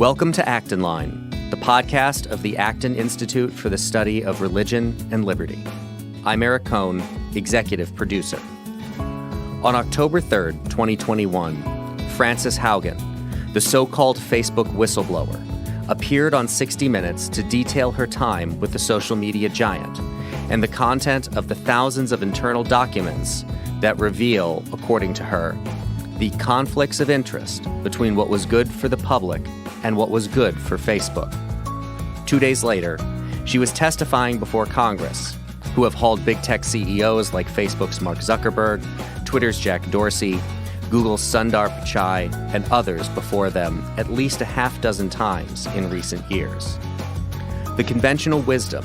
Welcome to Acton Line, the podcast of the Acton Institute for the Study of Religion and Liberty. I'm Eric Cohn, executive producer. On October 3rd, 2021, Frances Haugen, the so-called Facebook whistleblower, appeared on 60 Minutes to detail her time with the social media giant and the content of the thousands of internal documents that reveal, according to her, the conflicts of interest between what was good for the public and what was good for Facebook. 2 days later, she was testifying before Congress, who have hauled big tech CEOs like Facebook's Mark Zuckerberg, Twitter's Jack Dorsey, Google's Sundar Pichai, and others before them at least a half dozen times in recent years. The conventional wisdom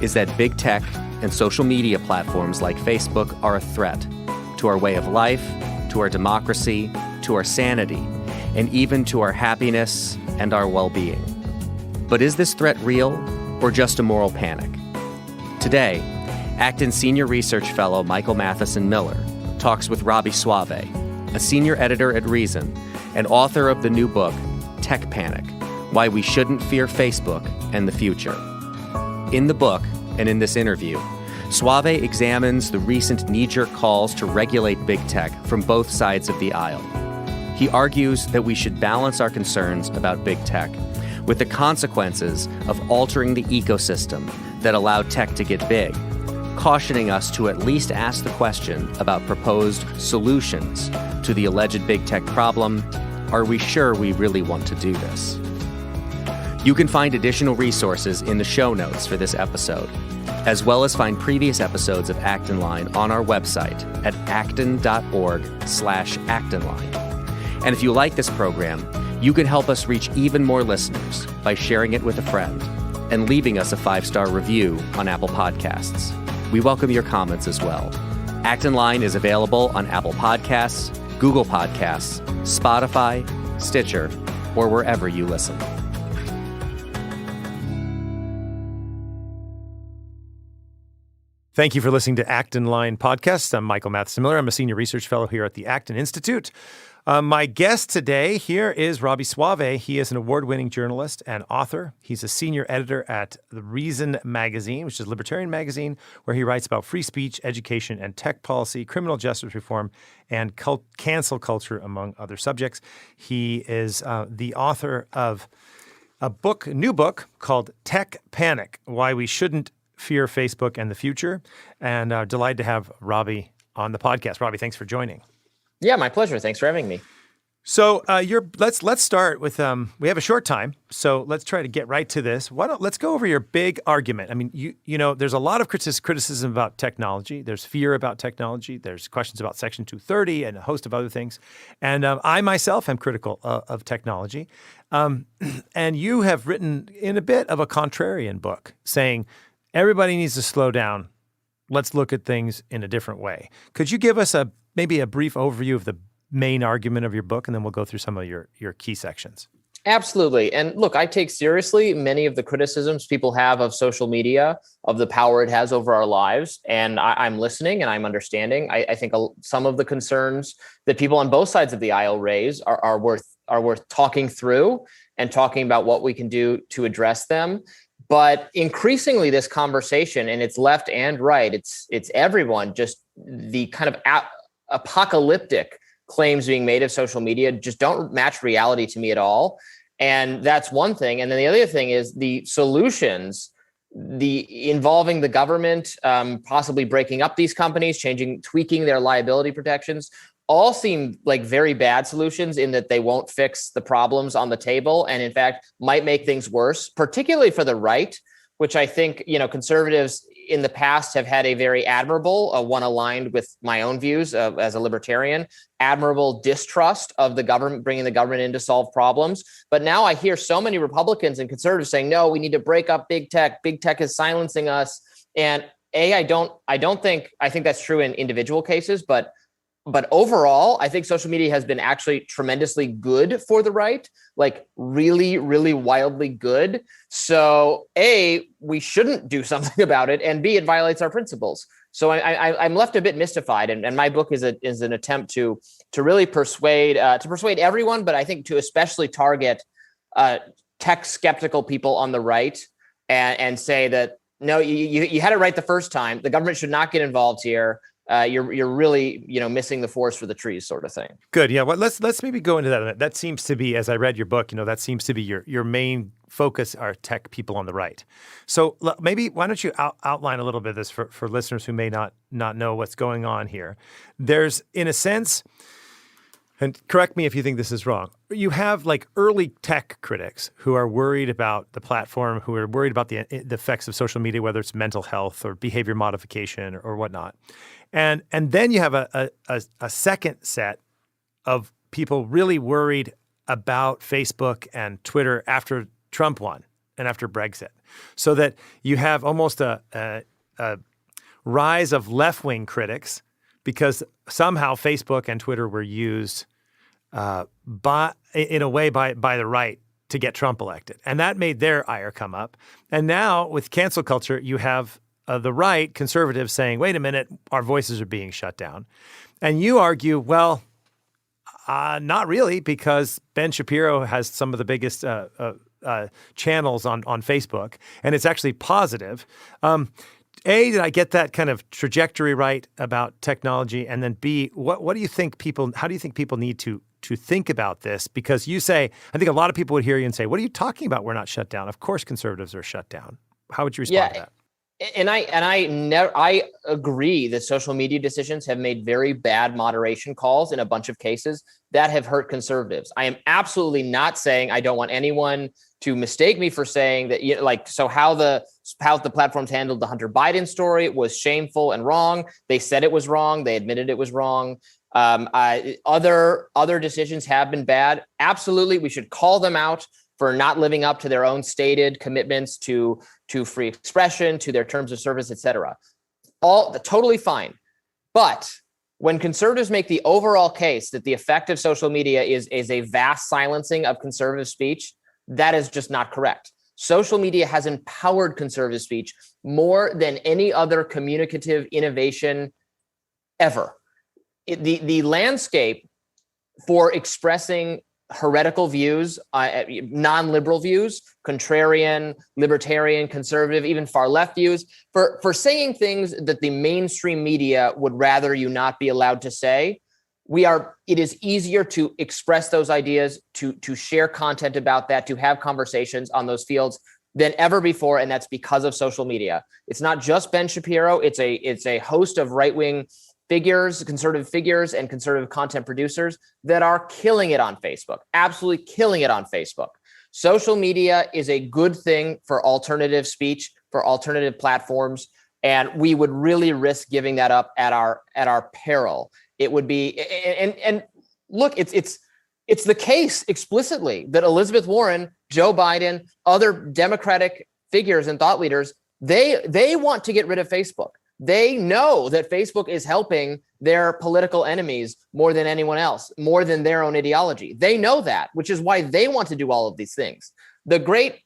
is that big tech and social media platforms like Facebook are a threat to our way of life, to our democracy, to our sanity, and even to our happiness and our well-being. But is this threat real or just a moral panic? Today, Acton Senior Research Fellow Michael Matheson Miller talks with Robby Soave, a senior editor at Reason and author of the new book, Tech Panic: Why We Shouldn't Fear Facebook and the Future. In the book, and in this interview, Soave examines the recent knee-jerk calls to regulate big tech from both sides of the aisle. He argues that we should balance our concerns about big tech with the consequences of altering the ecosystem that allowed tech to get big, cautioning us to at least ask the question about proposed solutions to the alleged big tech problem. Are we sure we really want to do this? You can find additional resources in the show notes for this episode, as well as find previous episodes of Acton Line on our website at acton.org/actonline. And if you like this program, you can help us reach even more listeners by sharing it with a friend and leaving us a 5-star review on Apple Podcasts. We welcome your comments as well. Acton Line is available on Apple Podcasts, Google Podcasts, Spotify, Stitcher, or wherever you listen. Thank you for listening to Acton Line podcast. I'm Michael Matheson Miller. I'm a senior research fellow here at the Acton Institute. My guest today here is Robby Soave. He is an award-winning journalist and author. He's a senior editor at the Reason magazine, which is a libertarian magazine, where he writes about free speech, education, and tech policy, criminal justice reform, and cancel culture, among other subjects. He is the author of a new book called Tech Panic: Why We Shouldn't Fear Facebook and the Future. And delighted to have Robby on the podcast. Robby, thanks for joining. Yeah, my pleasure. Thanks for having me. So let's start with we have a short time, so let's try to get right to this. Let's go over your big argument. I mean, you know, there's a lot of criticism about technology. There's fear about technology. There's questions about Section 230 and a host of other things. And I myself am critical of technology. And you have written in a bit of a contrarian book saying everybody needs to slow down. Let's look at things in a different way. Could you give us maybe a brief overview of the main argument of your book, and then we'll go through some of your key sections? Absolutely. And look, I take seriously many of the criticisms people have of social media, of the power it has over our lives. And I'm listening and I'm understanding. I think some of the concerns that people on both sides of the aisle raise are worth talking through and talking about what we can do to address them. But increasingly, this conversation, and it's left and right, it's everyone, just the kind of apocalyptic claims being made of social media just don't match reality to me at all. And that's one thing. And then the other thing is the solutions, involving the government, possibly breaking up these companies, tweaking their liability protections, all seem like very bad solutions in that they won't fix the problems on the table, and in fact might make things worse, particularly for the right, which I think, conservatives in the past have had a very admirable, one aligned with my own views as a libertarian, admirable distrust of the government, bringing the government in to solve problems. But now I hear so many Republicans and conservatives saying, no, we need to break up big tech. Big tech is silencing us. And I think that's true in individual cases, but overall, I think social media has been actually tremendously good for the right, like really, really wildly good. So A, we shouldn't do something about it, and B, it violates our principles. So I'm left a bit mystified, and my book is an attempt to really persuade everyone, but I think to especially target tech skeptical people on the right and say that, no, you had it right the first time. The government should not get involved here. You're really, missing the forest for the trees, sort of thing. Good. Yeah. Well, let's maybe go into that. That seems to be, as I read your book, that seems to be your main focus are tech people on the right. So maybe why don't you outline a little bit of this for listeners who may not know what's going on here. There's, in a sense, and correct me if you think this is wrong, you have like early tech critics who are worried about the platform, who are worried about the effects of social media, whether it's mental health or behavior modification or whatnot. And then you have a second set of people really worried about Facebook and Twitter after Trump won and after Brexit. So that you have almost a rise of left-wing critics because somehow Facebook and Twitter were used in a way by the right to get Trump elected. And that made their ire come up. And now with cancel culture, you have the right, conservatives, saying, wait a minute, our voices are being shut down. And you argue, well, not really, because Ben Shapiro has some of the biggest channels on Facebook, and it's actually positive. Did I get that kind of trajectory right about technology? And then B, what do you think how do you think people need to think about this? Because you say, I think a lot of people would hear you and say, what are you talking about? We're not shut down. Of course, conservatives are shut down. How would you respond to that? And I agree that social media decisions have made very bad moderation calls in a bunch of cases that have hurt conservatives. I am absolutely not saying, I don't want anyone to mistake me for saying that, so how the platforms handled the Hunter Biden story was shameful and wrong. They said it was wrong. They admitted it was wrong. Other decisions have been bad. Absolutely, we should call them out for not living up to their own stated commitments to free expression, to their terms of service, et cetera. All totally fine. But when conservatives make the overall case that the effect of social media is a vast silencing of conservative speech, that is just not correct. Social media has empowered conservative speech more than any other communicative innovation ever. The landscape for expressing heretical views, non-liberal views, contrarian, libertarian, conservative, even far left views, for saying things that the mainstream media would rather you not be allowed to say. It is easier to express those ideas, to share content about that, to have conversations on those fields than ever before, and that's because of social media. It's not just Ben Shapiro, it's a host of right-wing figures, conservative figures, and conservative content producers that are killing it on Facebook, absolutely killing it on Facebook. Social media is a good thing for alternative speech, for alternative platforms, and we would really risk giving that up at our peril. It would be, and look, it's the case explicitly that Elizabeth Warren, Joe Biden, other Democratic figures and thought leaders, they want to get rid of Facebook. They know that Facebook is helping their political enemies more than anyone else, more than their own ideology. They know that, which is why they want to do all of these things. The great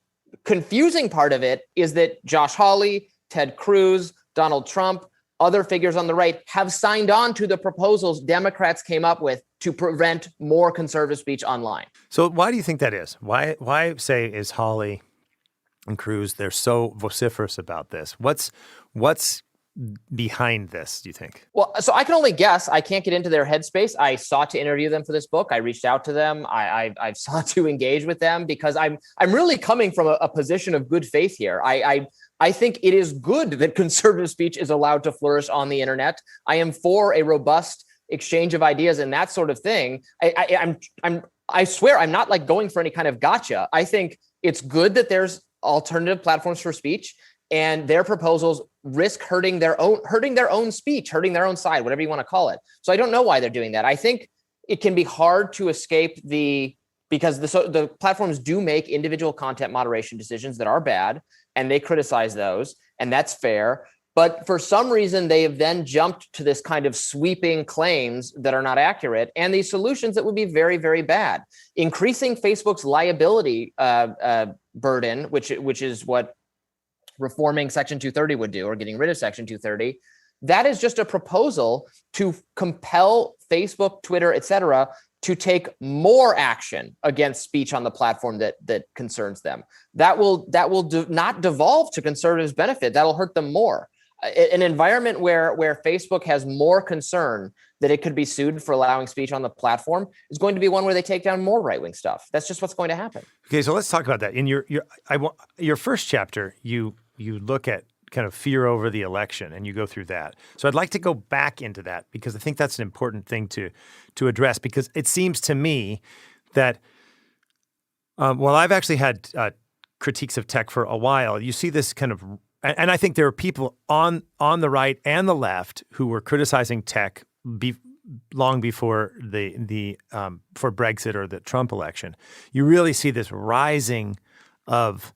confusing part of it is that Josh Hawley, Ted Cruz, Donald Trump, other figures on the right have signed on to the proposals Democrats came up with to prevent more conservative speech online. So why do you think that is? Why say is Hawley and Cruz, they're so vociferous about this? What's behind this, do you think? Well, so I can only guess. I can't get into their headspace. I sought to interview them for this book. I reached out to them. I've sought to engage with them because I'm really coming from a position of good faith here. I think it is good that conservative speech is allowed to flourish on the internet. I am for a robust exchange of ideas and that sort of thing. I swear I'm not like going for any kind of gotcha. I think it's good that there's alternative platforms for speech, and their proposals risk hurting their own speech, hurting their own side, whatever you want to call it. So I don't know why they're doing that. I think it can be hard to escape because the platforms do make individual content moderation decisions that are bad, and they criticize those, and that's fair. But for some reason, they have then jumped to this kind of sweeping claims that are not accurate, and these solutions that would be very, very bad. Increasing Facebook's liability burden, which is what reforming Section 230 would do, or getting rid of Section 230, that is just a proposal to compel Facebook, Twitter, et cetera, to take more action against speech on the platform that concerns them. That will not devolve to conservatives' benefit. That'll hurt them more. An environment where Facebook has more concern that it could be sued for allowing speech on the platform is going to be one where they take down more right-wing stuff. That's just what's going to happen. Okay, so let's talk about that. In your first chapter, you look at kind of fear over the election, and you go through that. So I'd like to go back into that because I think that's an important thing to address, because it seems to me that while I've actually had critiques of tech for a while, you see this kind of, and I think there are people on the right and the left who were criticizing tech long before for Brexit or the Trump election. You really see this rising of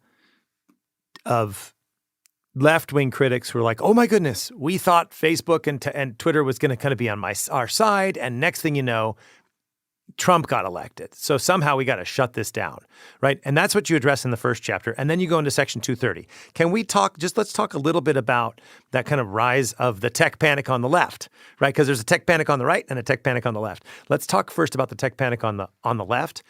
left-wing critics who are like, oh my goodness, we thought Facebook and Twitter was going to kind of be on our side, and next thing you know, Trump got elected. So somehow we got to shut this down, right? And that's what you address in the first chapter. And then you go into section 230. Let's talk a little bit about that kind of rise of the tech panic on the left, right? Because there's a tech panic on the right and a tech panic on the left. Let's talk first about the tech panic on the left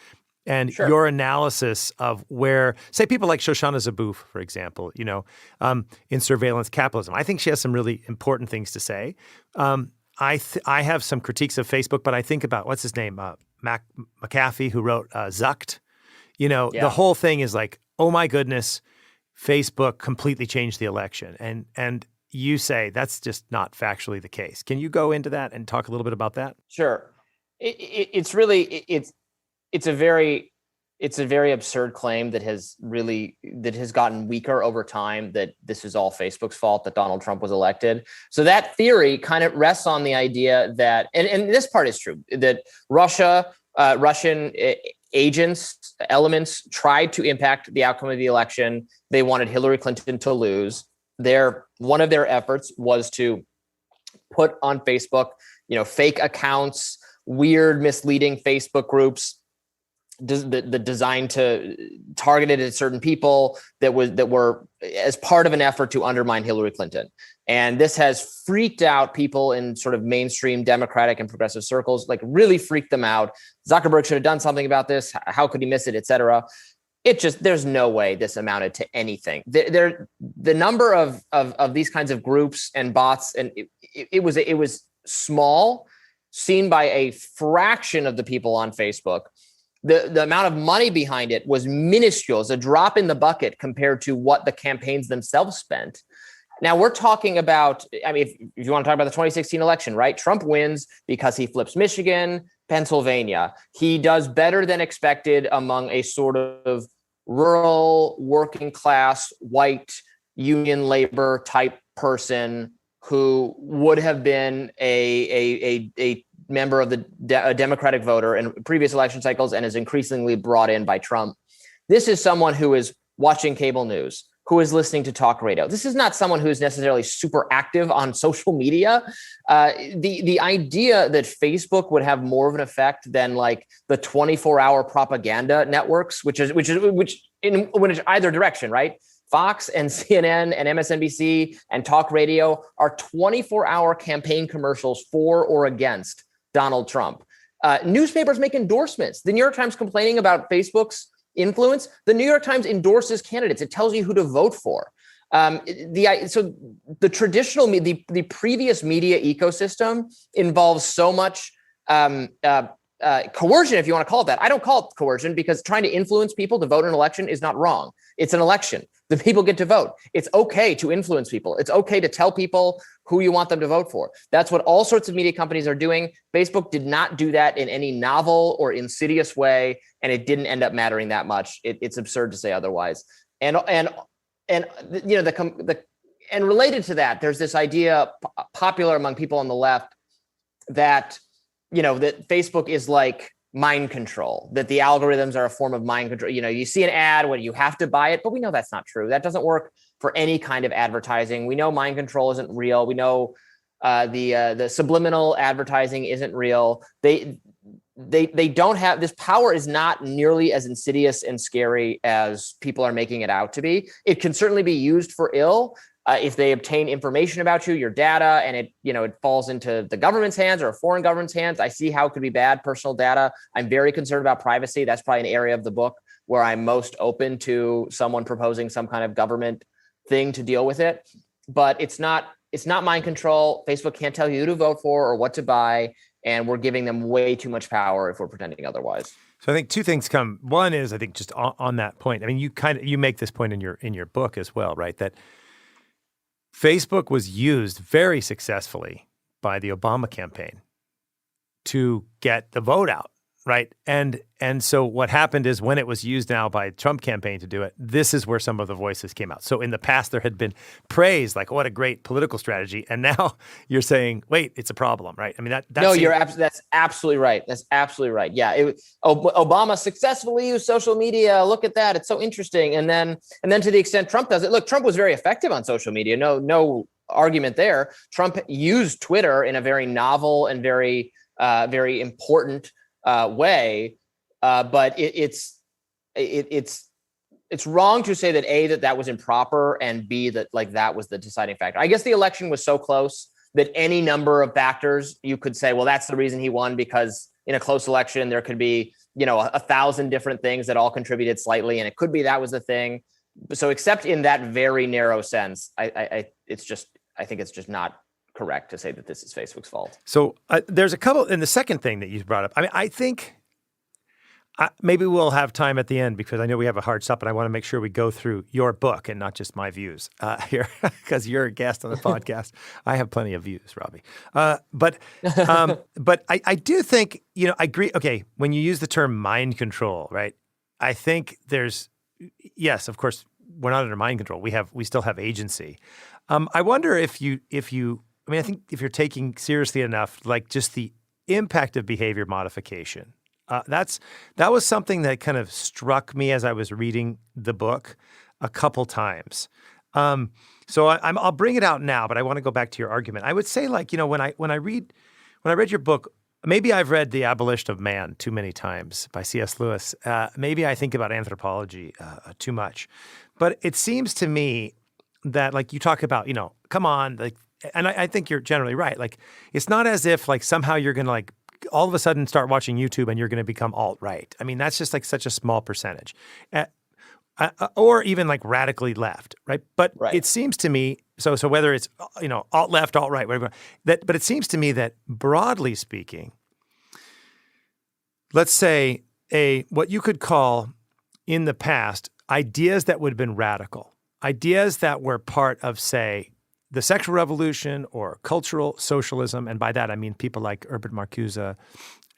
and Sure. Your analysis of where, say, people like Shoshana Zuboff, for example, in Surveillance Capitalism. I think she has some really important things to say. I have some critiques of Facebook, but I think about, what's his name, McAfee, who wrote Zucked. The whole thing is like, oh my goodness, Facebook completely changed the election. And you say that's just not factually the case. Can you go into that and talk a little bit about that? Sure. It's a very absurd claim that has gotten weaker over time, that this is all Facebook's fault that Donald Trump was elected. So that theory kind of rests on the idea that, and this part is true, that Russian elements tried to impact the outcome of the election. They wanted Hillary Clinton to lose. One of their efforts was to put on Facebook, fake accounts, weird, misleading Facebook groups, the design to target it at certain people that were as part of an effort to undermine Hillary Clinton. And this has freaked out people in sort of mainstream Democratic and progressive circles, like really freaked them out. Zuckerberg should have done something about this. How could he miss it, et cetera? There's no way this amounted to anything. The number of these kinds of groups and bots, and it was small, seen by a fraction of the people on Facebook. The amount of money behind it was minuscule, it's a drop in the bucket compared to what the campaigns themselves spent. Now we're talking about, if you want to talk about the 2016 election, right? Trump wins because he flips Michigan, Pennsylvania. He does better than expected among a sort of rural, working class, white, union labor type person who would have been a member of the Democratic voter in previous election cycles and is increasingly brought in by Trump. This is someone who is watching cable news, who is listening to talk radio. This is not someone who is necessarily super active on social media. The idea that Facebook would have more of an effect than like the 24-hour propaganda networks, which in either direction, right? Fox and CNN and MSNBC and talk radio are 24-hour campaign commercials for or against Donald Trump. Newspapers make endorsements. The New York Times complaining about Facebook's influence. The New York Times endorses candidates. It tells you who to vote for. So the traditional, the previous media ecosystem involves so much coercion, if you want to call it that. I don't call it coercion because trying to influence people to vote in an election is not wrong. It's an election. The people get to vote. It's okay to influence people. It's okay to tell people who you want them to vote for. That's what all sorts of media companies are doing. Facebook did not do that in any novel or insidious way, and it didn't end up mattering that much. It's absurd to say otherwise. And related to that, there's this idea popular among people on the left that that Facebook is like mind control, that the algorithms are a form of mind control. You see an ad when you have to buy it, but we know that's not true. That doesn't work for any kind of advertising. We know mind control isn't real. We know the subliminal advertising isn't real. They don't have, this power is not nearly as insidious and scary as people are making it out to be. It can certainly be used for ill, if they obtain information about you, your data, and it falls into the government's hands or a foreign government's hands, I see how it could be bad. Personal data. I'm very concerned about privacy. That's probably an area of the book where I'm most open to someone proposing some kind of government thing to deal with it. But it's not mind control. Facebook can't tell you who to vote for or what to buy, and we're giving them way too much power if we're pretending otherwise. So I think two things come. One is, I think, just on that point. I mean, you make this point in your book as well, right? That Facebook was used very successfully by the Obama campaign to get the vote out, right? And so what happened is, when it was used now by the Trump campaign to do it, this is where some of the voices came out. So in the past, there had been praise, like, what a great political strategy. And now you're saying, wait, it's a problem, right? I mean, that's absolutely right. That's absolutely right. Yeah. Obama successfully used social media. Look at that. It's so interesting. And then to the extent Trump does it, look, Trump was very effective on social media. No argument there. Trump used Twitter in a very novel and very important way, but it's wrong to say that A, that was improper, and B, that was the deciding factor. I guess the election was so close that any number of factors you could say, well, that's the reason he won, because in a close election there could be 1,000 different things that all contributed slightly, and it could be that was the thing. So except in that very narrow sense, I think it's just not correct to say that this is Facebook's fault. So there's a couple, and the second thing that you brought up, I mean, I think maybe we'll have time at the end, because I know we have a hard stop, and I want to make sure we go through your book and not just my views here, because you're a guest on the podcast. I have plenty of views, Robbie. But I do think, I agree. Okay, when you use the term mind control, right? I think yes, of course, we're not under mind control. We still have agency. I wonder if you. I think if you're taking seriously enough, like, just the impact of behavior modification, that was something that kind of struck me as I was reading the book a couple times. So I'll bring it out now, but I want to go back to your argument. I would say, like, when I read your book, maybe I've read The Abolition of Man too many times by C.S. Lewis. Maybe I think about anthropology too much, but it seems to me that, like, you talk about, come on, like. And I think you're generally right. Like, it's not as if, like, somehow you're going to, like, all of a sudden start watching YouTube and you're going to become alt-right. I mean, that's just, like, such a small percentage. Or even, like, radically left, right? But It seems to me, so whether it's, alt-left, alt-right, whatever, but it seems to me that, broadly speaking, let's say what you could call, in the past, ideas that would have been radical, ideas that were part of, say, the sexual revolution or cultural socialism, and by that I mean people like Herbert Marcuse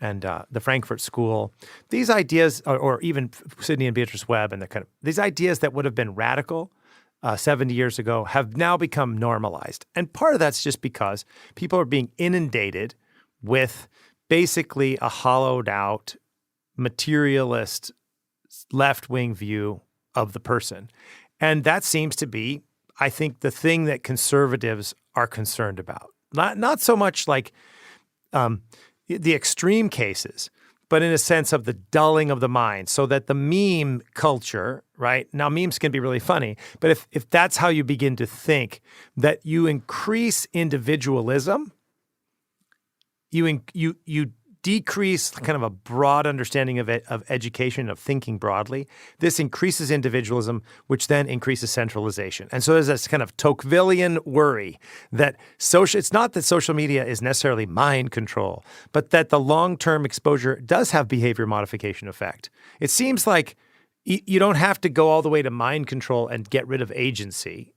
and the Frankfurt School. These ideas, or even Sidney and Beatrice Webb, and these ideas that would have been radical 70 years ago have now become normalized. And part of that's just because people are being inundated with basically a hollowed out, materialist, left-wing view of the person. And that seems to be, I think, the thing that conservatives are concerned about. Not so much like the extreme cases, but in a sense of the dulling of the mind, so that the meme culture, right? Now, memes can be really funny, but if that's how you begin to think, that you increase individualism, you decrease kind of a broad understanding of education, of thinking broadly. This increases individualism, which then increases centralization. And so there's this kind of Tocquevillian worry that it's not that social media is necessarily mind control, but that the long-term exposure does have behavior modification effect. It seems like you don't have to go all the way to mind control and get rid of agency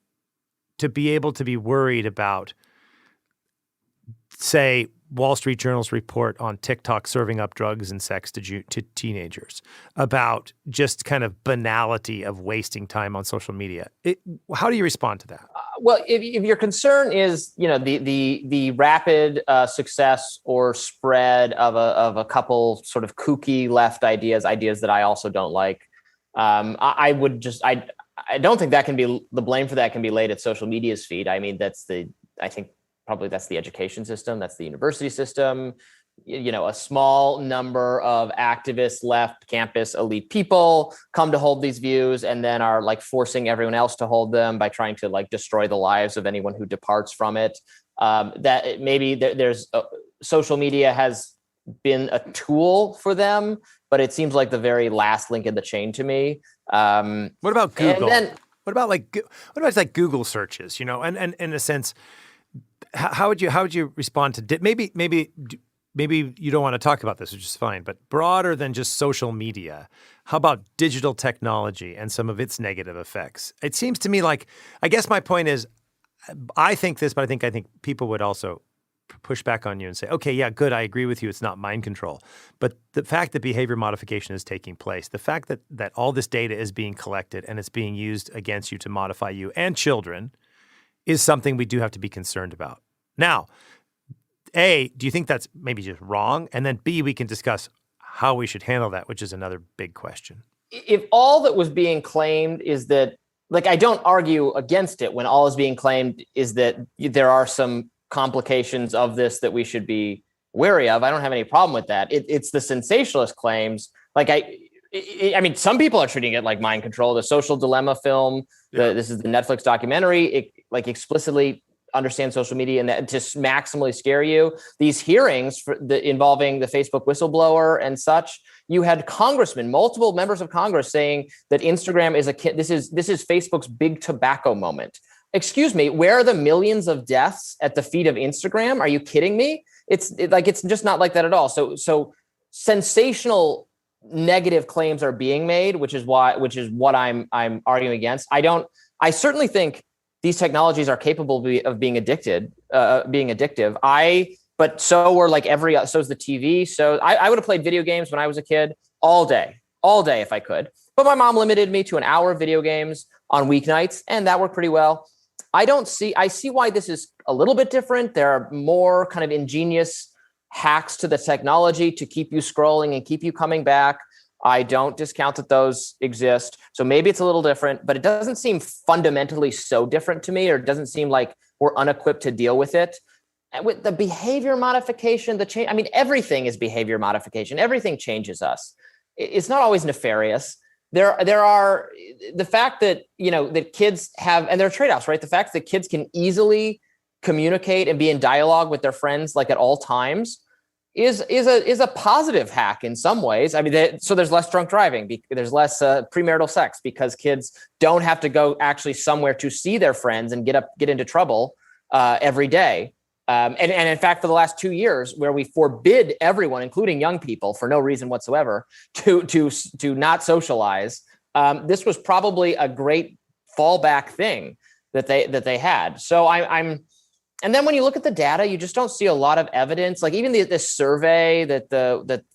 to be able to be worried about, say, Wall Street Journal's report on TikTok serving up drugs and sex to teenagers, about just kind of banality of wasting time on social media. How do you respond to that? Well, if your concern is, the rapid success or spread of a couple sort of kooky left ideas that I also don't like, I don't think that can be, the blame for that can be laid at social media's feet. I mean, probably that's the education system, that's the university system, a small number of activist left campus elite people come to hold these views and then are like forcing everyone else to hold them by trying to like destroy the lives of anyone who departs from it. That maybe there's social media has been a tool for them, but it seems like the very last link in the chain to me. What about Google? And then, what about like Google searches? And in a sense, how would you respond to maybe you don't want to talk about this, which is fine, but broader than just social media, how about digital technology and some of its negative effects? It seems to me like, I guess my point is, I think this, but I think people would also push back on you and say, okay, yeah, good, I agree with you, it's not mind control. But the fact that behavior modification is taking place, the fact that all this data is being collected and it's being used against you to modify you and children is something we do have to be concerned about. Now, A, do you think that's maybe just wrong? And then B, we can discuss how we should handle that, which is another big question. If all that was being claimed is that, like, I don't argue against it when all is being claimed is that there are some complications of this that we should be wary of. I don't have any problem with that. It's the sensationalist claims. Like, I mean, some people are treating it like mind control. The Social Dilemma film, this is the Netflix documentary, it like explicitly understand social media and that to maximally scare you. These hearings involving the Facebook whistleblower and such, you had congressmen, multiple members of Congress saying that Instagram is this is Facebook's big tobacco moment. Excuse me, where are the millions of deaths at the feet of Instagram? Are you kidding me? It's just not like that at all. So sensational negative claims are being made, which is what I'm arguing against. I certainly think these technologies are capable of being addictive. But so are so's the TV. So I would have played video games when I was a kid all day if I could. But my mom limited me to an hour of video games on weeknights, and that worked pretty well. I see why this is a little bit different. There are more kind of ingenious hacks to the technology to keep you scrolling and keep you coming back. I don't discount that those exist. So maybe it's a little different, but it doesn't seem fundamentally so different to me, or it doesn't seem like we're unequipped to deal with it. And with the behavior modification, the change, I mean, everything is behavior modification. Everything changes us. It's not always nefarious. There are the fact that, that kids have, and there are trade-offs, right? The fact that kids can easily communicate and be in dialogue with their friends, like at all times, is a positive hack in some ways. I mean, so there's less drunk driving, there's less premarital sex because kids don't have to go actually somewhere to see their friends and get into trouble every day. And in fact, for the last 2 years, where we forbid everyone, including young people, for no reason whatsoever, to not socialize, this was probably a great fallback thing that they had. So and then when you look at the data, you just don't see a lot of evidence. Like even this survey that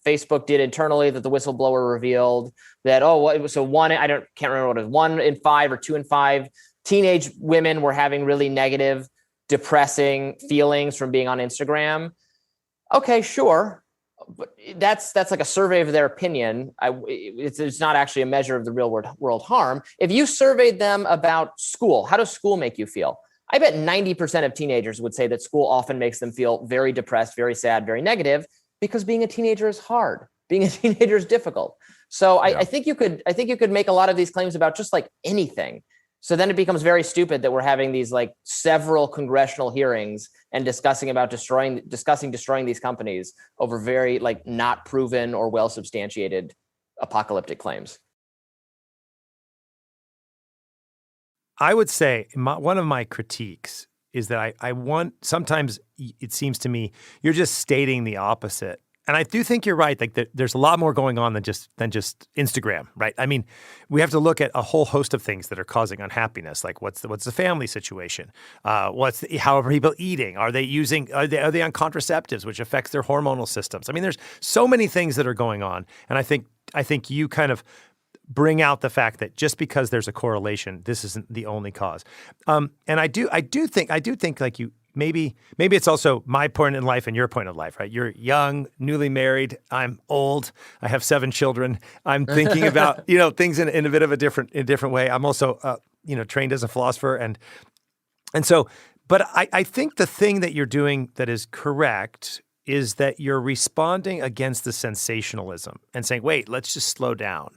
Facebook did internally, that the whistleblower revealed that can't remember what it was, 1 in 5 or 2 in 5 teenage women were having really negative, depressing feelings from being on Instagram. Okay, sure. But that's like a survey of their opinion. It's not actually a measure of the real world harm. If you surveyed them about school, how does school make you feel? I bet 90% of teenagers would say that school often makes them feel very depressed, very sad, very negative, because being a teenager is hard. Being a teenager is difficult. So I think you could make a lot of these claims about just like anything. So then it becomes very stupid that we're having these like several congressional hearings and discussing destroying these companies over very like not proven or well substantiated apocalyptic claims. I would say one of my critiques is that sometimes it seems to me you're just stating the opposite. And I do think you're right. Like there's a lot more going on than just Instagram, right? I mean, we have to look at a whole host of things that are causing unhappiness. Like what's the family situation? How are people eating? Are they on contraceptives, which affects their hormonal systems? I mean, there's so many things that are going on. And I think you kind of bring out the fact that just because there's a correlation, this isn't the only cause. And I do think like you. Maybe it's also my point in life and your point of life, right? You're young, newly married. I'm old. I have 7 children. I'm thinking about, things in a bit of a different way. I'm also, trained as a philosopher. And so, but I think the thing that you're doing that is correct is that you're responding against the sensationalism and saying, wait, let's just slow down.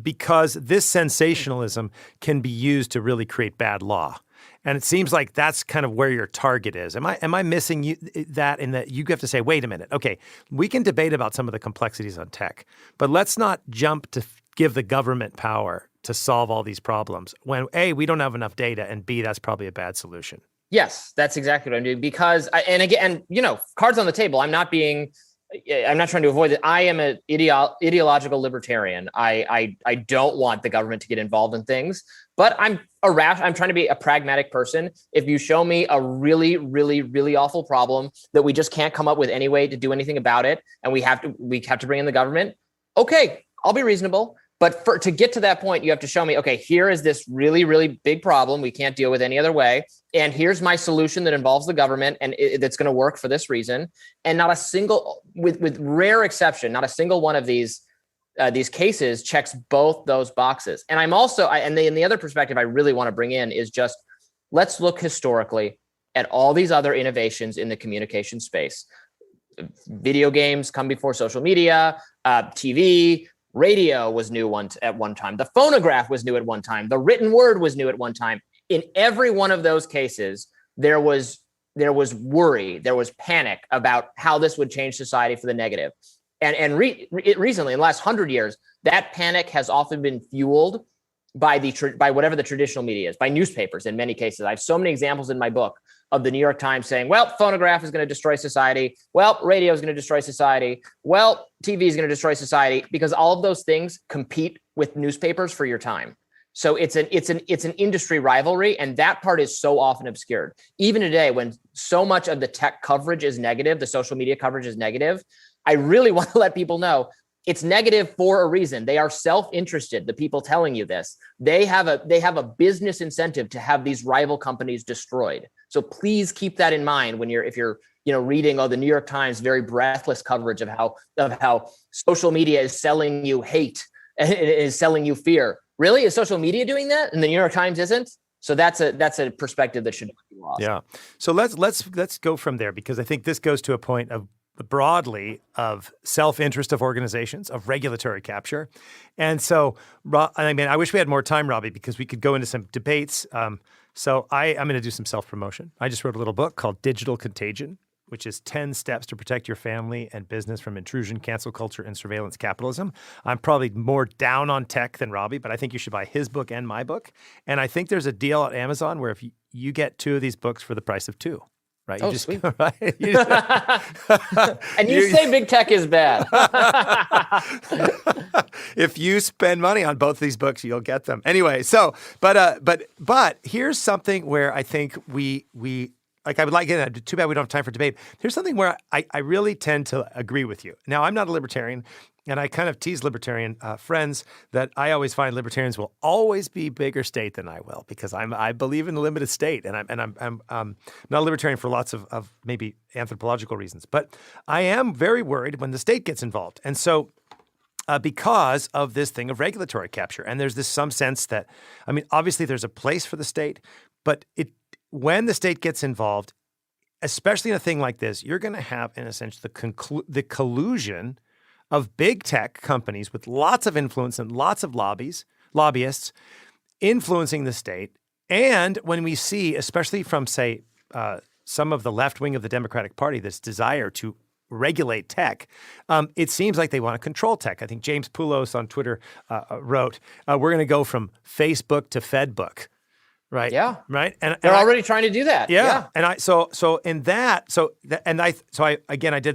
Because this sensationalism can be used to really create bad law. And it seems like that's kind of where your target is. Am I missing that in that you have to say, wait a minute, okay, we can debate about some of the complexities on tech, but let's not jump to give the government power to solve all these problems when A, we don't have enough data, and B, that's probably a bad solution. Yes, that's exactly what I'm doing. Because, cards on the table, I'm not trying to avoid it. I am an ideological libertarian. I don't want the government to get involved in things, but I'm trying to be a pragmatic person. If you show me a really, really, really awful problem that we just can't come up with any way to do anything about it, and we have to bring in the government, okay, I'll be reasonable. But to get to that point, you have to show me, okay, here is this really, really big problem we can't deal with any other way. And here's my solution that involves the government and that's going to work for this reason. And not a single, with rare exception, not a single one of these cases checks both those boxes. And I'm also, and the other perspective I really want to bring in is just, let's look historically at all these other innovations in the communication space. Video games come before social media, TV, radio was new at one time. The phonograph was new at one time. The written word was new at one time. In every one of those cases, there was worry, there was panic about how this would change society for the negative. And recently, in the last 100 years, that panic has often been fueled by whatever the traditional media is, by newspapers in many cases. I have so many examples in my book of the New York Times saying, well, phonograph is going to destroy society. Well, radio is going to destroy society. Well, TV is going to destroy society, because all of those things compete with newspapers for your time. So it's an industry rivalry, and that part is so often obscured. Even today, when so much of the tech coverage is negative, the social media coverage is negative, I really want to let people know it's negative for a reason. They are self-interested. The people telling you this, they have a business incentive to have these rival companies destroyed. So please keep that in mind if you're reading the New York Times very breathless coverage of how social media is selling you hate and is selling you fear. Really, is social media doing that, and the New York Times isn't? So that's a perspective that should not be lost. Yeah. So let's go from there, because I think this goes to a point of broadly of self-interest of organizations, of regulatory capture. And so, I wish we had more time, Robbie, because we could go into some debates. So I'm going to do some self-promotion. I just wrote a little book called Digital Contagion, which is 10 steps to protect your family and business from intrusion, cancel culture, and surveillance capitalism. I'm probably more down on tech than Robbie, but I think you should buy his book and my book. And I think there's a deal at Amazon where if you get 2 of these books for the price of 2. Right. Sweet. Right? And you say big tech is bad. If you spend money on both these books, you'll get them. Anyway, so but here's something where I think we I would like it. Too bad we don't have time for debate. Here's something where I really tend to agree with you. Now, I'm not a libertarian, and I kind of tease libertarian friends that I always find libertarians will always be bigger state than I will, because I believe in the limited state, and I'm not a libertarian for lots of maybe anthropological reasons. But I am very worried when the state gets involved, and so because of this thing of regulatory capture, and there's some sense that obviously there's a place for the state, but when the state gets involved, especially in a thing like this, you're going to have, in a sense, the collusion of big tech companies with lots of influence and lots of lobbyists influencing the state. And when we see, especially from, say, some of the left wing of the Democratic Party, this desire to regulate tech, it seems like they want to control tech. I think James Poulos on Twitter wrote, we're going to go from Facebook to Fedbook. Right. Yeah. Right. And they're already trying to do that. Yeah. And I did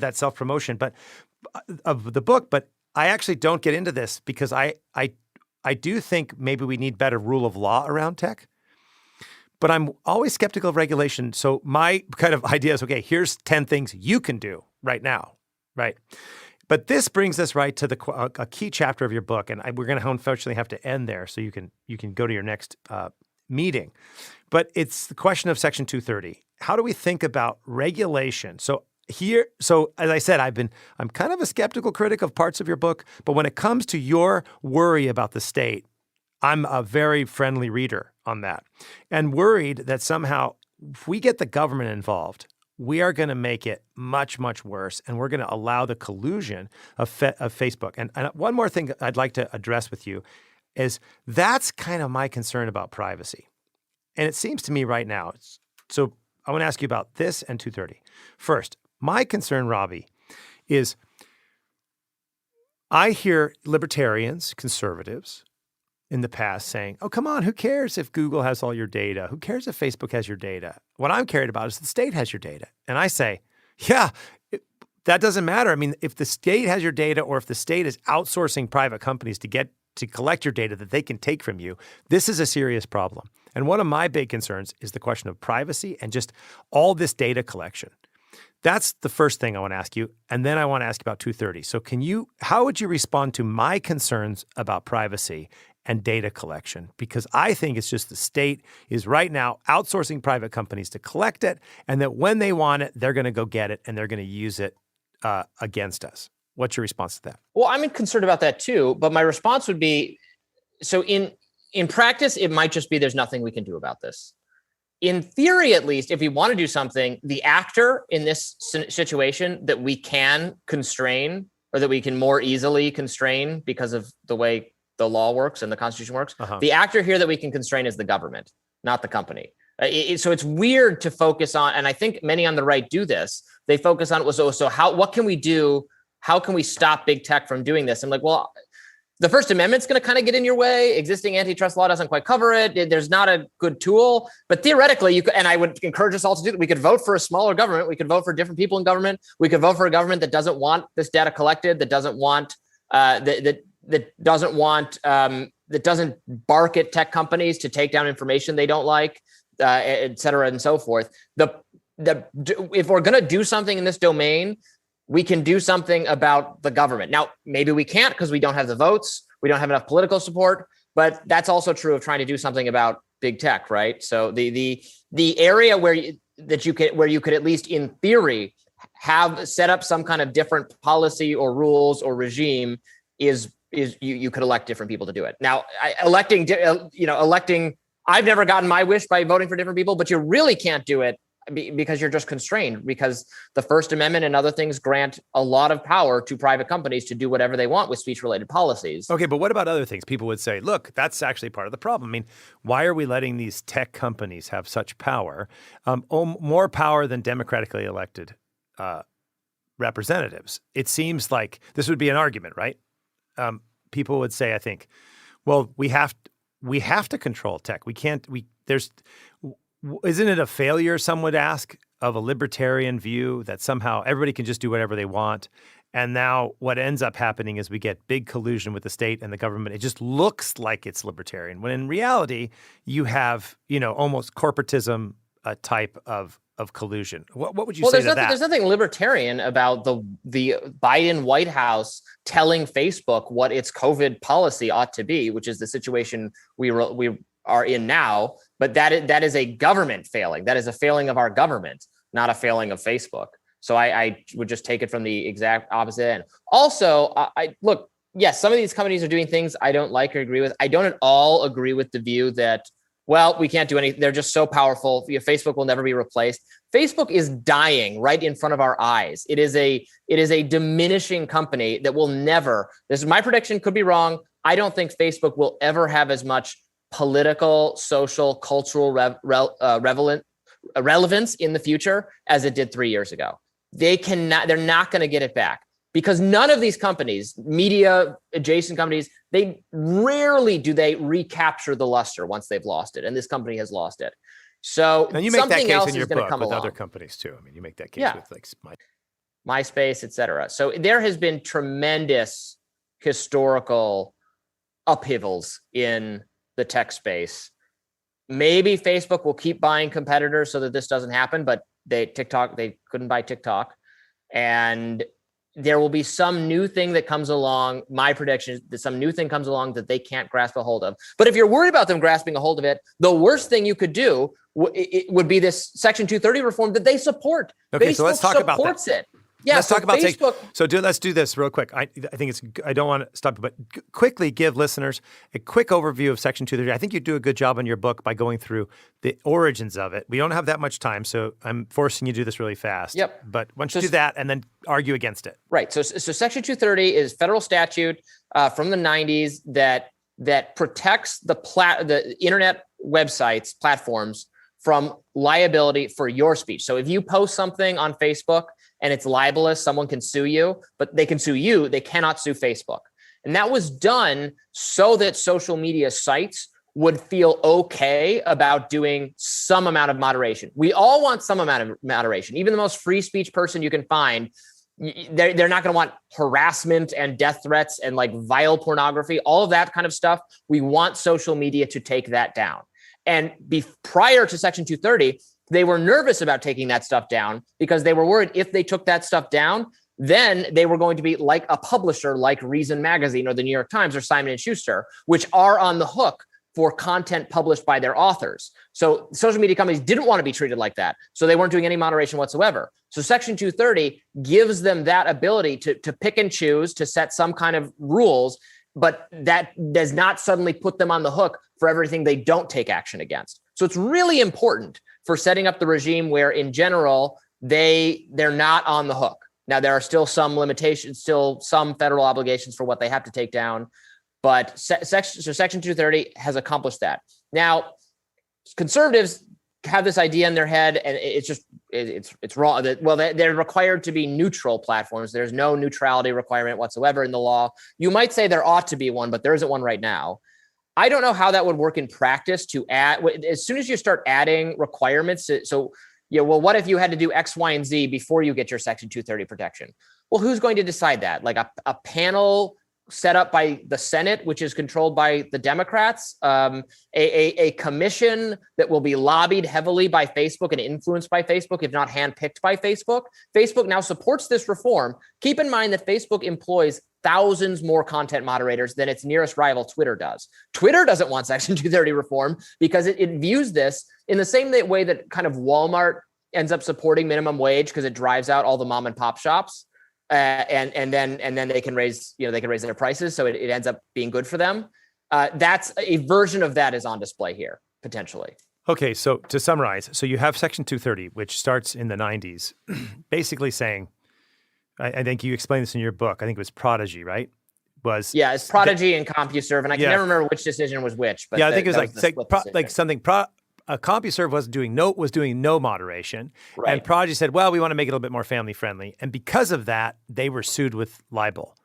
that self-promotion, but of the book, but I actually don't get into this because I do think maybe we need better rule of law around tech, but I'm always skeptical of regulation. So my kind of idea is, okay, here's 10 things you can do right now. Right. But this brings us right to a key chapter of your book. And we're going to unfortunately have to end there so you can go to your next meeting. But it's the question of Section 230. How do we think about regulation? So as I said, I'm kind of a skeptical critic of parts of your book, but when it comes to your worry about the state, I'm a very friendly reader on that, and worried that somehow if we get the government involved, we are going to make it much, much worse, and we're going to allow the collusion of Facebook. And one more thing I'd like to address with you is that's kind of my concern about privacy. And it seems to me right now, so I want to ask you about this and 230. First, my concern, Robbie, is I hear libertarians, conservatives in the past saying, oh, come on, who cares if Google has all your data? Who cares if Facebook has your data? What I'm carried about is the state has your data. And I say, yeah, that doesn't matter. I mean, if the state has your data or if the state is outsourcing private companies to collect your data that they can take from you, this is a serious problem. And one of my big concerns is the question of privacy and just all this data collection. That's the first thing I want to ask you. And then I want to ask about 230. So how would you respond to my concerns about privacy and data collection? Because I think it's just the state is right now outsourcing private companies to collect it, and that when they want it, they're going to go get it and they're going to use it against us. What's your response to that? Well, I'm concerned about that too, but my response would be, so in practice, it might just be there's nothing we can do about this. In theory, at least, if we want to do something, the actor in this situation that we can constrain or that we can more easily constrain because of the way the law works and the Constitution works, the actor here that we can constrain is the government, not the company. So it's weird to focus on, and I think many on the right do this. They focus on, what can we do? How can we stop big tech from doing this? I'm like, well, the First Amendment's going to kind of get in your way. Existing antitrust law doesn't quite cover it. There's not a good tool. But theoretically, you could, and I would encourage us all to do that. We could vote for a smaller government. We could vote for different people in government. We could vote for a government that doesn't want this data collected, that doesn't want that doesn't bark at tech companies to take down information they don't like, et cetera, and so forth. If we're going to do something in this domain, we can do something about the government. Now, maybe we can't because we don't have the votes. We don't have enough political support, but that's also true of trying to do something about big tech, right? So the area where you could at least in theory have set up some kind of different policy or rules or regime is you could elect different people to do it. Now, electing, I've never gotten my wish by voting for different people, but you really can't do it because you're just constrained, because the First Amendment and other things grant a lot of power to private companies to do whatever they want with speech-related policies. Okay, but what about other things? People would say, look, that's actually part of the problem. I mean, why are we letting these tech companies have such power, more power than democratically elected representatives? It seems like this would be an argument, right? People would say, I think, well, we have to control tech. Isn't it a failure, some would ask, of a libertarian view that somehow everybody can just do whatever they want? And now what ends up happening is we get big collusion with the state and the government. It just looks like it's libertarian, when in reality, you have, almost corporatism type of collusion. What would you say to that? There's nothing libertarian about the Biden White House telling Facebook what its COVID policy ought to be, which is the situation we are in now. But that is a government failing. That is a failing of our government, not a failing of Facebook. So I would just take it from the exact opposite end. Also, look, yes, some of these companies are doing things I don't like or agree with. I don't at all agree with the view that, well, we can't do anything. They're just so powerful. Facebook will never be replaced. Facebook is dying right in front of our eyes. It is a diminishing company that will never, this is my prediction, could be wrong. I don't think Facebook will ever have as much political, social, cultural relevance in the future as it did 3 years ago. They're not going to get it back, because none of these companies, media adjacent companies, they rarely do they recapture the luster once they've lost it. And this company has lost it. So and you make that case in your book with along. Other companies too. I mean, you make that case with like MySpace, et cetera. So there has been tremendous historical upheavals in the tech space. Maybe Facebook will keep buying competitors so that this doesn't happen, but they couldn't buy TikTok. And there will be some new thing that comes along. My prediction is that some new thing comes along that they can't grasp a hold of. But if you're worried about them grasping a hold of it, the worst thing you could do would be this Section 230 reform that they support. Okay, Facebook so let's talk about that. It. let's talk about Facebook. Let's do this real quick. I think I don't want to stop you, but quickly give listeners a quick overview of Section 230. I think you do a good job in your book by going through the origins of it. We don't have that much time, so I'm forcing you to do this really fast. Yep. But why don't you do that and then argue against it? Right. So Section 230 is federal statute from the 90s that protects the internet websites, platforms from liability for your speech. So if you post something on Facebook and it's libelous, someone can sue you, but they can sue you. They cannot sue Facebook. And that was done so that social media sites would feel okay about doing some amount of moderation. We all want some amount of moderation. Even the most free speech person you can find, they're not going to want harassment and death threats and like vile pornography, all of that kind of stuff. We want social media to take that down. And prior to Section 230, they were nervous about taking that stuff down because they were worried if they took that stuff down, then they were going to be like a publisher like Reason Magazine or the New York Times or Simon & Schuster, which are on the hook for content published by their authors. So social media companies didn't want to be treated like that. So they weren't doing any moderation whatsoever. So Section 230 gives them that ability to pick and choose, to set some kind of rules, but that does not suddenly put them on the hook for everything they don't take action against. So it's really important for setting up the regime where, in general, they're not on the hook. Now, there are still some limitations, still some federal obligations for what they have to take down, but Section 230 has accomplished that. Now, conservatives have this idea in their head, and it's wrong. They're required to be neutral platforms. There's no neutrality requirement whatsoever in the law. You might say there ought to be one, but there isn't one right now. I don't know how that would work in practice to add, as soon as you start adding requirements. So, what if you had to do X, Y, and Z before you get your Section 230 protection? Well, who's going to decide that? Like a panel set up by the Senate, which is controlled by the Democrats, a commission that will be lobbied heavily by Facebook and influenced by Facebook, if not handpicked by Facebook. Facebook now supports this reform. Keep in mind that Facebook employs thousands more content moderators than its nearest rival, Twitter, does. Twitter doesn't want Section 230 reform because it views this in the same way that kind of Walmart ends up supporting minimum wage because it drives out all the mom and pop shops. And then they can raise their prices, so it ends up being good for them. That's a version of that is on display here potentially. Okay, so to summarize, so you have Section 230, which starts in the 90s, basically saying, I think you explained this in your book. I think it was Prodigy, right? It's Prodigy and CompuServe, and I can never remember which decision was which. But I think it was CompuServe was doing no moderation, right. And Prodigy said, well, we want to make it a little bit more family friendly, and because of that, they were sued with libel,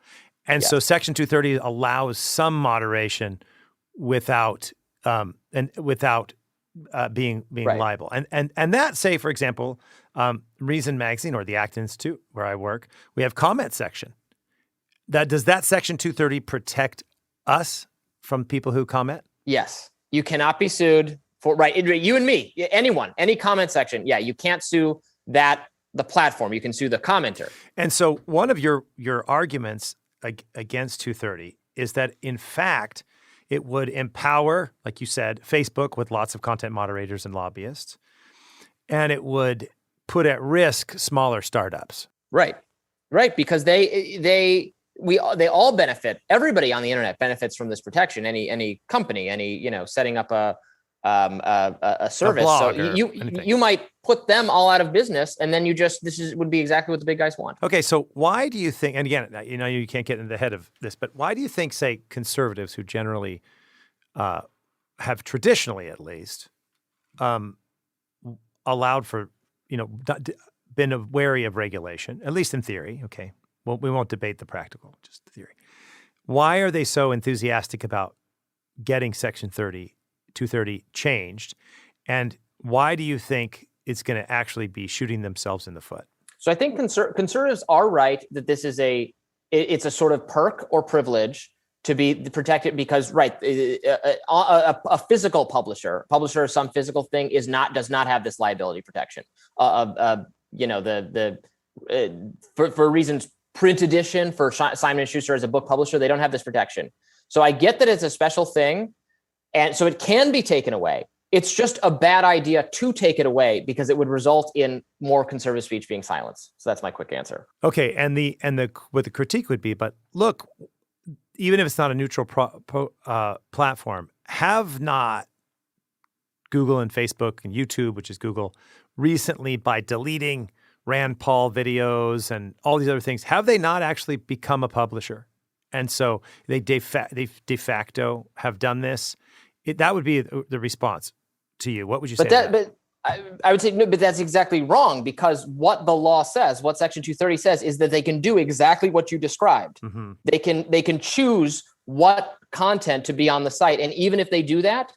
and so Section 230 allows some moderation without being right. Libel, and that, say for example, Reason Magazine or the Acton Institute, where I work, we have comment section. Does that Section 230 protect us from people who comment? Yes, you cannot be sued. You and me, anyone, any comment section. Yeah, you can't sue the platform. You can sue the commenter. And so one of your arguments against 230 is that, in fact, it would empower, like you said, Facebook with lots of content moderators and lobbyists, and it would put at risk smaller startups. Right, because they all benefit. Everybody on the internet benefits from this protection. Any company, setting up a service. So you might put them all out of business, and then would be exactly what the big guys want. Okay, so why do you think, and again, you can't get into the head of this, but why do you think, say, conservatives who generally have traditionally at least allowed for, been wary of regulation, at least in theory, okay, well, we won't debate the practical, just the theory. Why are they so enthusiastic about getting Section 230 changed, and why do you think it's going to actually be shooting themselves in the foot? So I think conservatives are right that this is it's a sort of perk or privilege to be protected because, right, a physical publisher of some physical thing does not have this liability protection. For reasons, print edition for Simon & Schuster as a book publisher, they don't have this protection. So I get that it's a special thing. And so it can be taken away. It's just a bad idea to take it away because it would result in more conservative speech being silenced. So that's my quick answer. Okay, and what the critique would be, but look, even if it's not a neutral platform, have not Google and Facebook and YouTube, which is Google, recently by deleting Rand Paul videos and all these other things, have they not actually become a publisher? And so they de facto have done this. That would be the response to you. What would you say? But I would say no, but that's exactly wrong, because what the law says, what Section 230 says, is that they can do exactly what you described. Mm-hmm. They can choose what content to be on the site, and even if they do that,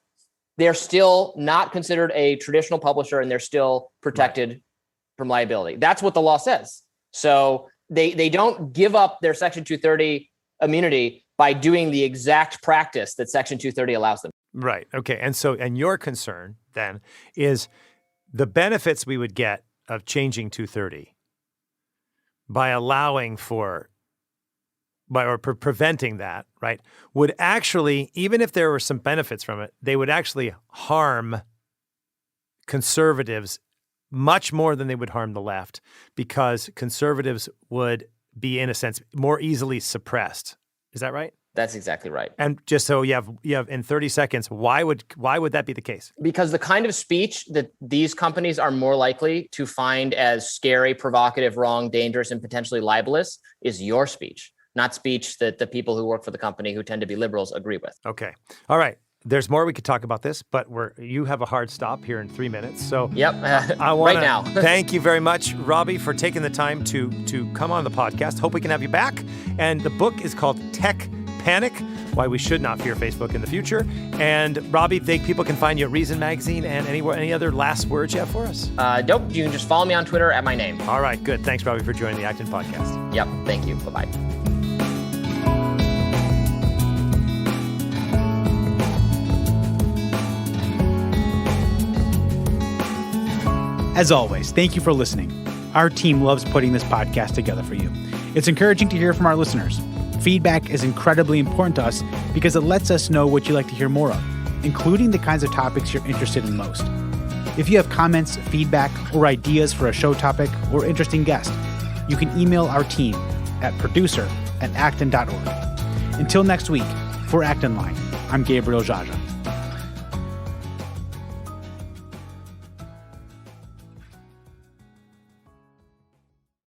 they're still not considered a traditional publisher, and they're still protected from liability. That's what the law says. So they don't give up their Section 230 immunity by doing the exact practice that Section 230 allows them. Right. Okay. And your concern then is the benefits we would get of changing 230 by allowing preventing that, right, would actually, even if there were some benefits from it, they would actually harm conservatives much more than they would harm the left, because conservatives would be, in a sense, more easily suppressed. Is that right? That's exactly right. And just so you have in 30 seconds, why would that be the case? Because the kind of speech that these companies are more likely to find as scary, provocative, wrong, dangerous, and potentially libelous is your speech, not speech that the people who work for the company, who tend to be liberals, agree with. Okay. All right. There's more we could talk about this, but you have a hard stop here in 3 minutes. So yep, I want right now. Thank you very much, Robbie, for taking the time to come on the podcast. Hope we can have you back. And the book is called Tech Panic: Why We Should Not Fear Facebook in the Future. And Robbie, people can find you at Reason Magazine and anywhere. Any other last words you have for us? Nope. You can just follow me on Twitter at my name. All right, good. Thanks, Robbie, for joining the Acton podcast. Yep. Thank you. Bye-bye. As always, thank you for listening. Our team loves putting this podcast together for you. It's encouraging to hear from our listeners. Feedback is incredibly important to us because it lets us know what you'd like to hear more of, including the kinds of topics you're interested in most. If you have comments, feedback, or ideas for a show topic or interesting guest, you can email our team at producer@acton.org. Until next week, for Acton Line, I'm Gabriel Jaja.